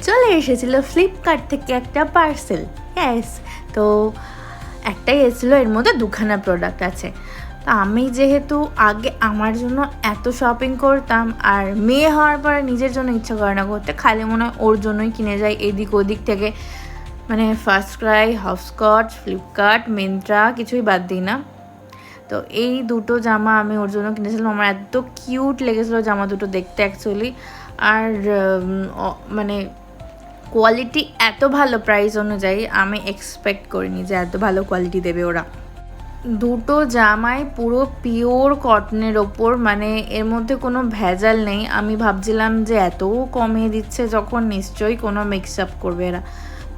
চলে এসেছিল ফ্লিপকার্ট থেকে একটা পার্সেল। ইয়েস, তো একটাই এসেছিলো, এর মধ্যে দুখানা প্রোডাক্ট আছে। তো আমি যেহেতু আগে আমার জন্য এত শপিং করতাম, আর মেয়ে হওয়ার পরে নিজের জন্য ইচ্ছা করে না করতে, খালি মনে হয় ওর জন্যই কিনে যাই এদিক ওদিক থেকে, মানে ফার্স্ট ক্রাই, হপস্কচ, ফ্লিপকার্ট, মিন্ত্রা, কিছুই বাদ দিই না। তো এই দুটো জামা আমি ওর জন্য কিনেছিলাম। আমার এত কিউট লেগেছিলো জামা দুটো দেখতে অ্যাকচুয়ালি, আর মানে কোয়ালিটি এত ভালো, প্রাইস অনুযায়ী আমি এক্সপেক্ট করিনি যে এত ভালো কোয়ালিটি দেবে ওরা। দুটো জামাই পুরো পিওর কটনের ওপর, মানে এর মধ্যে কোনো ভেজাল নেই। আমি ভাবছিলাম যে এত কমে দিচ্ছে যখন, নিশ্চয়ই কোনো মিক্স আপ করবে এরা,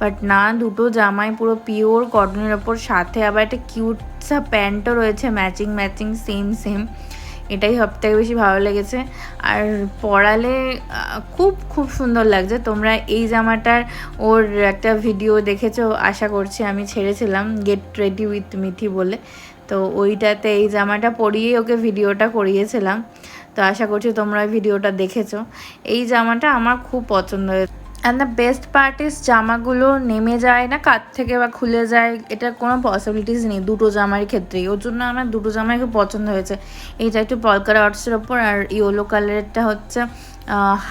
বাট না, দুটো জামাই পুরো পিওর কটনের ওপর, সাথে আবার একটা কিউট সা প্যান্টও রয়েছে ম্যাচিং ম্যাচিং, সেম সেম। এটাই সবথেকে বেশি ভালো লেগেছে। আর পরালে খুব খুব সুন্দর লাগছে। তোমরা এই জামাটার ওর একটা ভিডিও দেখেছো আশা করছি, আমি ছেড়েছিলাম গেট রেডি উইথ মিঠি বলে। তো ওইটাতে এই জামাটা পরিয়েই ওকে ভিডিওটা করিয়েছিলাম। তো আশা করছি তোমরা ওই ভিডিওটা দেখেছো। এই জামাটা আমার খুব পছন্দ হয়েছে। অ্যান্ড দ্য বেস্ট পার্ট ইস, জামাগুলো নেমে যায় না কাঁধ থেকে বা খুলে যায়, এটার কোনো পসিবিলিটিস নেই দুটো জামার ক্ষেত্রেই। ওর জন্য আমার দুটো জামাই খুব পছন্দ হয়েছে। এইটা একটু পলকা ডটসের ওপর, আর ইয়েলো কালারেরটা হচ্ছে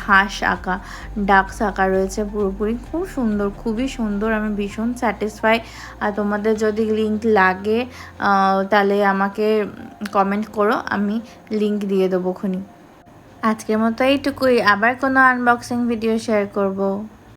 হাঁস আঁকা, ডাকস আঁকা রয়েছে পুরোপুরি। খুব সুন্দর, খুবই সুন্দর, আমি ভীষণ স্যাটিসফাই। আর তোমাদের যদি লিঙ্ক লাগে তাহলে আমাকে কমেন্ট করো, আমি লিঙ্ক দিয়ে দেবো খুনি। আজকের মতো এইটুকুই, আবার কোনো আনবক্সিং ভিডিও শেয়ার করব।